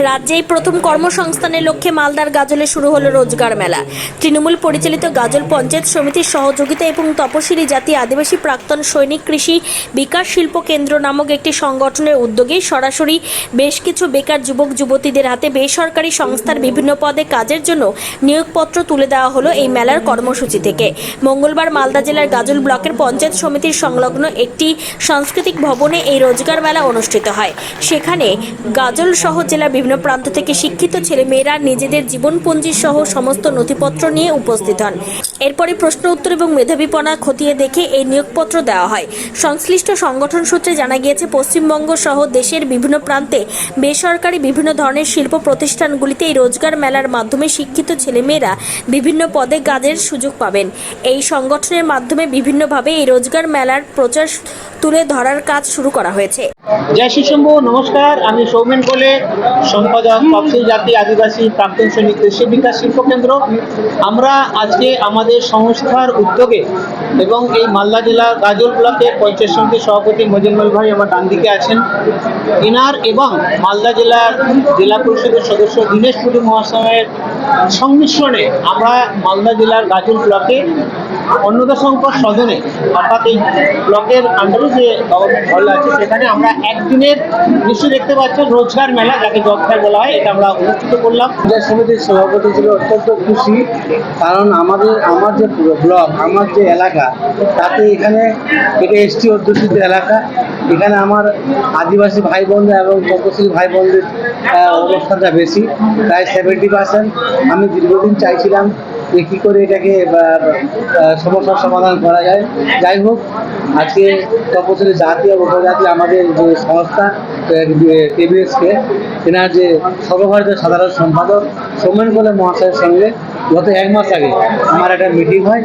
রাজ্যেই প্রথম কর্মসংস্থানের লক্ষ্যে মালদার গাজলে শুরু হলো রোজগার মেলা। তৃণমূল পরিচালিত গাজল পঞ্চায়েত সমিতির সহযোগিতা এবং তপশিলি জাতি আদিবাসী প্রাক্তন সৈনিক কৃষি বিকাশ শিল্প কেন্দ্র নামক একটি সংগঠনের উদ্যোগে সরাসরি বেশ কিছু বেকার যুবক যুবতীদের হাতে বেসরকারি সংস্থার বিভিন্ন পদে কাজের জন্য নিয়োগপত্র তুলে দেওয়া হলো এই মেলার কর্মসূচি থেকে। মঙ্গলবার মালদা জেলার গাজল ব্লকের পঞ্চায়েত সমিতির সংলগ্ন একটি সাংস্কৃতিক ভবনে এই রোজগার মেলা অনুষ্ঠিত হয়। সেখানে গাজল সহ জেলার বিভিন্ন প্রান্ত থেকে শিক্ষিত ছেলেমেয়েরা নিজেদের জীবনপঞ্জি সহ সমস্ত নথিপত্র নিয়ে উপস্থিত হন। এরপরে প্রশ্ন উত্তর এবং মেধাবীপনা খতিয়ে দেখে এই নিয়োগপত্র দেওয়া হয়। সংশ্লিষ্ট সংগঠন সূত্রে জানা গিয়েছে, পশ্চিমবঙ্গ সহ দেশের বিভিন্ন প্রান্তে বেসরকারি বিভিন্ন ধরনের শিল্প প্রতিষ্ঠানগুলিতে এই রোজগার মেলার মাধ্যমে শিক্ষিত ছেলেমেয়েরা বিভিন্ন পদে কাজের সুযোগ পাবেন। এই সংগঠনের মাধ্যমে বিভিন্নভাবে এই রোজগার মেলার প্রচার তুলে ধরার কাজ শুরু করা হয়েছে। জয় শ্রী শম্ভু, নমস্কার। আমি সৌমেন কোলে, সম্পাদক তপশিলি জাতি আদিবাসী প্রাক্তন সৈনিক কৃষি বিকাশ শিল্প কেন্দ্র। আমরা আজকে আমাদের সংস্থার উদ্যোগে এবং এই মালদা জেলার গাজল ব্লকের পঞ্চায়েত সমিতির সভাপতি মজিদুল ভাই আমার ডান দিকে আছেন, ইনার এবং মালদা জেলার জেলা পরিষদের সদস্য দীনেশ পুরী মহাশয়ের সংমিশ্রণে আমরা মালদা জেলার গাজল ব্লকে অন্নদা সংকট সদনে, অর্থাৎ এই ব্লকের আন্ডারে যে গভর্নমেন্ট হল আছে সেখানে আমরা একদিনের নিশ্চয়ই দেখতে পাচ্ছেন রোজগার মেলা, যাকে জব ফেয়ার বলা হয়, এটা আমরা অনুষ্ঠিত করলাম। পঞ্চায়েত সমিতির সভাপতি ছিল অত্যন্ত খুশি, কারণ আমার যে ব্লক, আমার যে এলাকা, তাতে এখানে এটা এসটি অধ্যুষিত এলাকা। এখানে আমার আদিবাসী ভাই বোনদের এবং তপশিলি ভাই বোনদের অবস্থানটা বেশি, প্রায় 70%। আমি দীর্ঘদিন চাইছিলাম যে কী করে এটাকে সমস্যার সমাধান করা যায়। যাই হোক, আজকে তপশিলি জাতি ও উপজাতি আমাদের যে সংস্থা কেবিএসকে, এনার যে সর্বভারতীয় সাধারণ সম্পাদক সৌমেন কোলে মহাশয়ের সঙ্গে গত 1 মাস আগে আমার একটা মিটিং হয়।